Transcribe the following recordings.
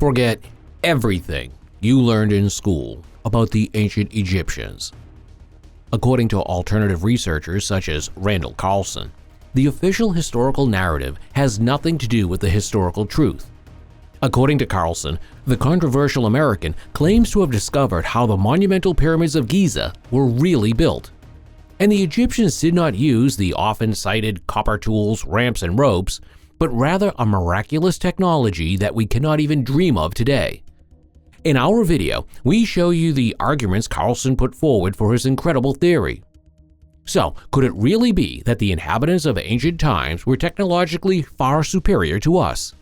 forget everything you learned in school about the ancient Egyptians. According to alternative researchers such as Randall Carlson, the official historical narrative has nothing to do with the historical truth. According to Carlson, the controversial American claims to have discovered how the monumental pyramids of Giza were really built. And the Egyptians did not use the often-cited copper tools, ramps, and ropes, but rather a miraculous technology that we cannot even dream of today. In our video, we show you the arguments Carlson put forward for his incredible theory. So, could it really be that the inhabitants of ancient times were technologically far superior to us?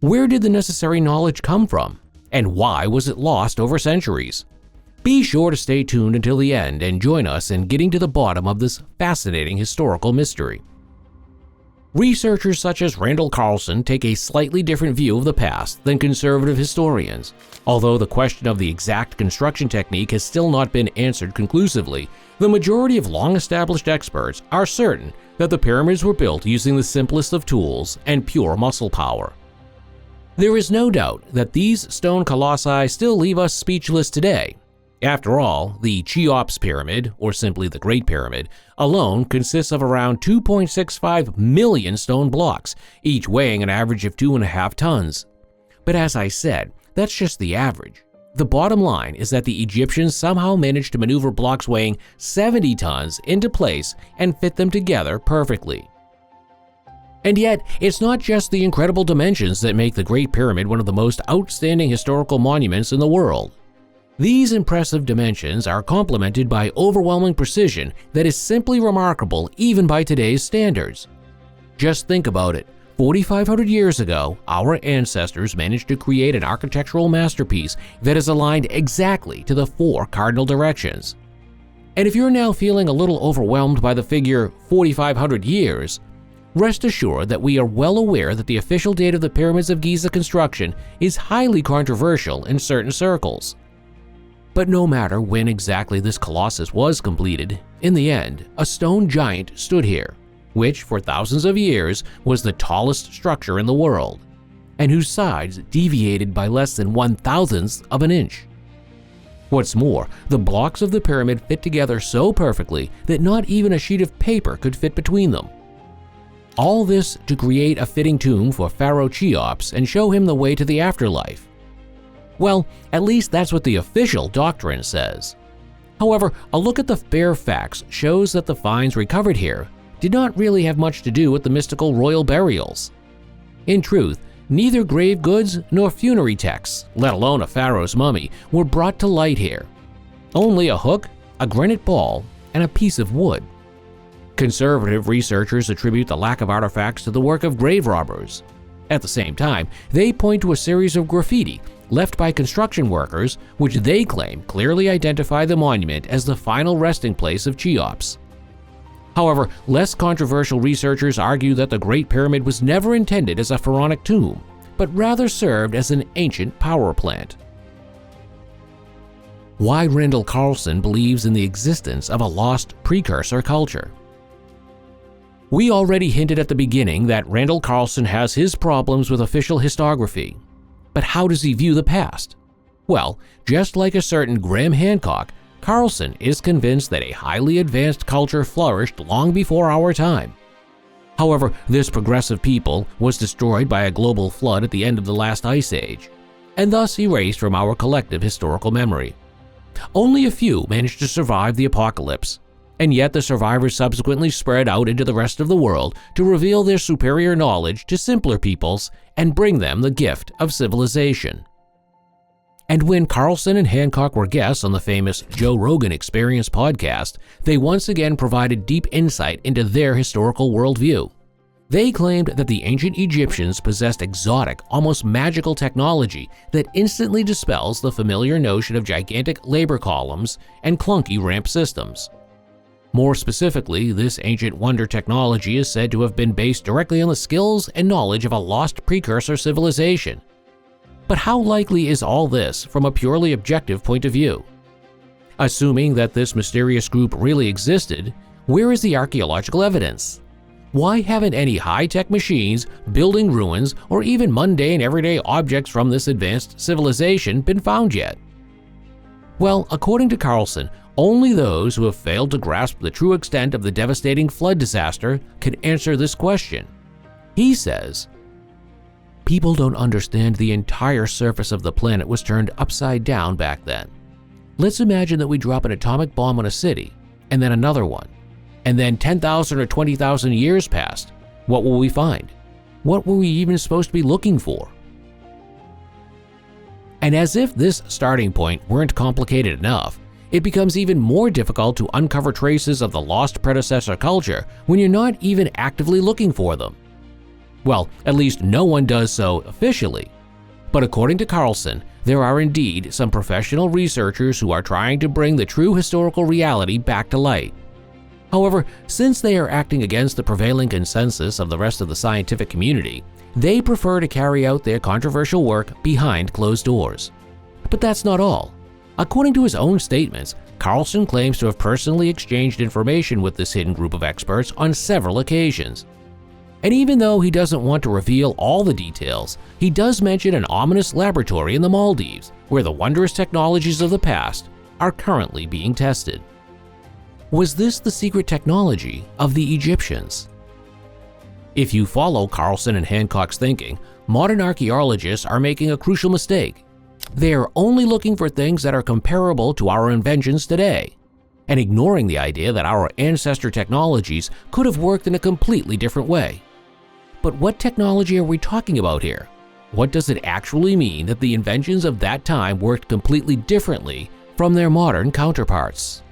Where did the necessary knowledge come from, and why was it lost over centuries? Be sure to stay tuned until the end and join us in getting to the bottom of this fascinating historical mystery. Researchers such as Randall Carlson take a slightly different view of the past than conservative historians. Although the question of the exact construction technique has still not been answered conclusively, the majority of long-established experts are certain that the pyramids were built using the simplest of tools and pure muscle power. There is no doubt that these stone colossi still leave us speechless today. After all, the Cheops Pyramid, or simply the Great Pyramid, alone consists of around 2.65 million stone blocks, each weighing an average of 2.5 tons. But as I said, that's just the average. The bottom line is that the Egyptians somehow managed to maneuver blocks weighing 70 tons into place and fit them together perfectly. And yet, it's not just the incredible dimensions that make the Great Pyramid one of the most outstanding historical monuments in the world. These impressive dimensions are complemented by overwhelming precision that is simply remarkable even by today's standards. Just think about it. 4,500 years ago, our ancestors managed to create an architectural masterpiece that is aligned exactly to the 4 cardinal directions. And if you're now feeling a little overwhelmed by the figure 4,500 years, rest assured that we are well aware that the official date of the Pyramids of Giza construction is highly controversial in certain circles. But no matter when exactly this colossus was completed, in the end, a stone giant stood here, which for thousands of years was the tallest structure in the world, and whose sides deviated by less than 1/1000th of an inch. What's more, the blocks of the pyramid fit together so perfectly that not even a sheet of paper could fit between them. All this to create a fitting tomb for Pharaoh Cheops and show him the way to the afterlife. Well, at least that's what the official doctrine says. However, a look at the bare facts shows that the finds recovered here did not really have much to do with the mystical royal burials. In truth, neither grave goods nor funerary texts, let alone a pharaoh's mummy, were brought to light here. Only a hook, a granite ball, and a piece of wood. Conservative researchers attribute the lack of artifacts to the work of grave robbers. At the same time, they point to a series of graffiti left by construction workers, which they claim clearly identify the monument as the final resting place of Cheops. However, less controversial researchers argue that the Great Pyramid was never intended as a pharaonic tomb, but rather served as an ancient power plant. Why Randall Carlson believes in the existence of a lost precursor culture. We already hinted at the beginning that Randall Carlson has his problems with official historiography. But how does he view the past? Well, just like a certain Graham Hancock, Carlson is convinced that a highly advanced culture flourished long before our time. However, this progressive people was destroyed by a global flood at the end of the last ice age, and thus erased from our collective historical memory. Only a few managed to survive the apocalypse, and yet the survivors subsequently spread out into the rest of the world to reveal their superior knowledge to simpler peoples and bring them the gift of civilization. And when Carlson and Hancock were guests on the famous Joe Rogan Experience podcast, they once again provided deep insight into their historical worldview. They claimed that the ancient Egyptians possessed exotic, almost magical technology that instantly dispels the familiar notion of gigantic labor columns and clunky ramp systems. More specifically, this ancient wonder technology is said to have been based directly on the skills and knowledge of a lost precursor civilization. But how likely is all this from a purely objective point of view? Assuming that this mysterious group really existed, where is the archaeological evidence? Why haven't any high-tech machines, building ruins, or even mundane everyday objects from this advanced civilization been found yet? Well, according to Carlson, only those who have failed to grasp the true extent of the devastating flood disaster can answer this question. He says, "People don't understand the entire surface of the planet was turned upside down back then. Let's imagine that we drop an atomic bomb on a city, and then another one, and then 10,000 or 20,000 years passed. What will we find? What were we even supposed to be looking for?" And as if this starting point weren't complicated enough, it becomes even more difficult to uncover traces of the lost predecessor culture when you're not even actively looking for them. Well, at least no one does so officially. But according to Carlson, there are indeed some professional researchers who are trying to bring the true historical reality back to light. However, since they are acting against the prevailing consensus of the rest of the scientific community, they prefer to carry out their controversial work behind closed doors. But that's not all. According to his own statements, Carlson claims to have personally exchanged information with this hidden group of experts on several occasions. And even though he doesn't want to reveal all the details, he does mention an ominous laboratory in the Maldives where the wondrous technologies of the past are currently being tested. Was this the secret technology of the Egyptians? If you follow Carlson and Hancock's thinking, modern archaeologists are making a crucial mistake. They are only looking for things that are comparable to our inventions today, and ignoring the idea that our ancestor technologies could have worked in a completely different way. But what technology are we talking about here? What does it actually mean that the inventions of that time worked completely differently from their modern counterparts?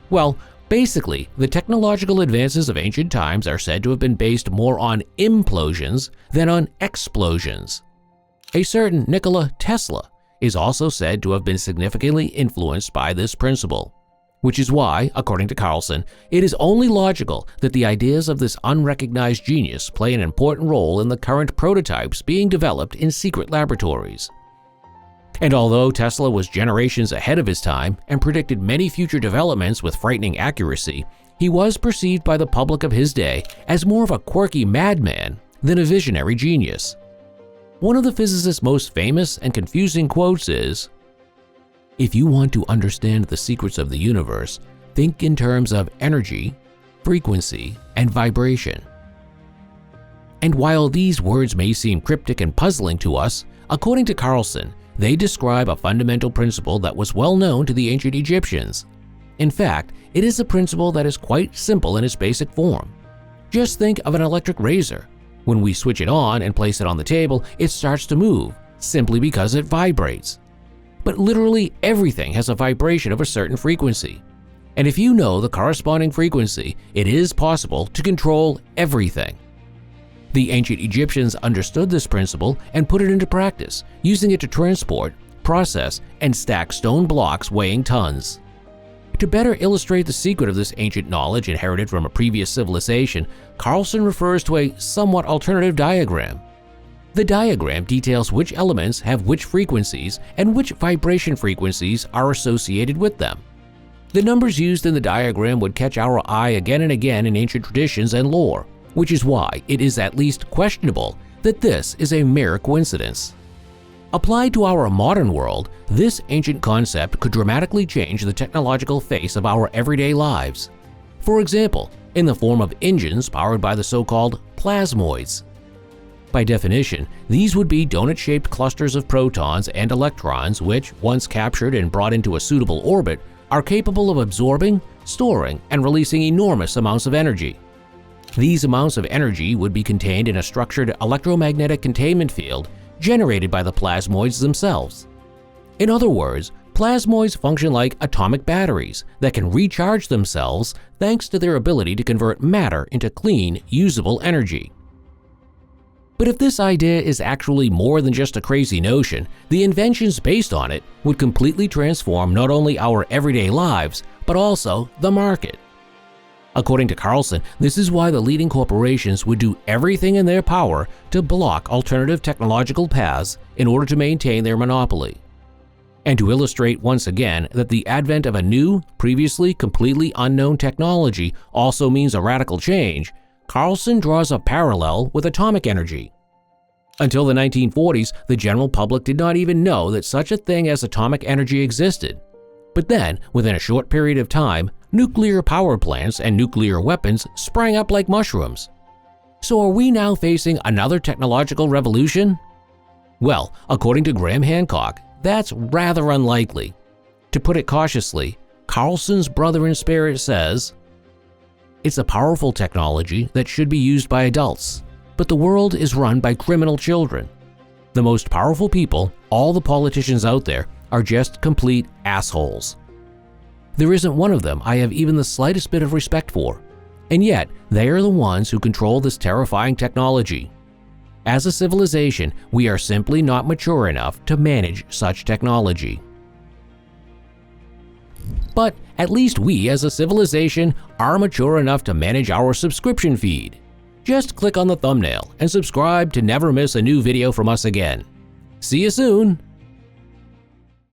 Well, basically, the technological advances of ancient times are said to have been based more on implosions than on explosions. A certain Nikola Tesla is also said to have been significantly influenced by this principle, which is why, according to Carlson, it is only logical that the ideas of this unrecognized genius play an important role in the current prototypes being developed in secret laboratories. And although Tesla was generations ahead of his time and predicted many future developments with frightening accuracy, he was perceived by the public of his day as more of a quirky madman than a visionary genius. One of the physicist's most famous and confusing quotes is, "If you want to understand the secrets of the universe, think in terms of energy, frequency, and vibration." And while these words may seem cryptic and puzzling to us, according to Carlson, they describe a fundamental principle that was well known to the ancient Egyptians. In fact, it is a principle that is quite simple in its basic form. Just think of an electric razor. When we switch it on and place it on the table, it starts to move, simply because it vibrates. But literally everything has a vibration of a certain frequency. And if you know the corresponding frequency, it is possible to control everything. The ancient Egyptians understood this principle and put it into practice, using it to transport, process, and stack stone blocks weighing tons. To better illustrate the secret of this ancient knowledge inherited from a previous civilization, Carlson refers to a somewhat alternative diagram. The diagram details which elements have which frequencies and which vibration frequencies are associated with them. The numbers used in the diagram would catch our eye again and again in ancient traditions and lore, which is why it is at least questionable that this is a mere coincidence. Applied to our modern world, this ancient concept could dramatically change the technological face of our everyday lives. For example, in the form of engines powered by the so-called plasmoids. By definition, these would be donut-shaped clusters of protons and electrons which, once captured and brought into a suitable orbit, are capable of absorbing, storing, and releasing enormous amounts of energy. These amounts of energy would be contained in a structured electromagnetic containment field generated by the plasmoids themselves. In other words, plasmoids function like atomic batteries that can recharge themselves thanks to their ability to convert matter into clean, usable energy. But if this idea is actually more than just a crazy notion, the inventions based on it would completely transform not only our everyday lives, but also the market. According to Carlson, this is why the leading corporations would do everything in their power to block alternative technological paths in order to maintain their monopoly. And to illustrate once again that the advent of a new, previously completely unknown technology also means a radical change, Carlson draws a parallel with atomic energy. Until the 1940s, the general public did not even know that such a thing as atomic energy existed. But then, within a short period of time, nuclear power plants and nuclear weapons sprang up like mushrooms. So are we now facing another technological revolution? Well, according to Graham Hancock, that's rather unlikely. To put it cautiously, Carlson's brother in spirit says, "It's a powerful technology that should be used by adults, but the world is run by criminal children. The most powerful people, all the politicians out there, are just complete assholes. There isn't one of them I have even the slightest bit of respect for, and yet they are the ones who control this terrifying technology. As a civilization, we are simply not mature enough to manage such technology." But at least we as a civilization are mature enough to manage our subscription feed. Just click on the thumbnail and subscribe to never miss a new video from us again. See you soon!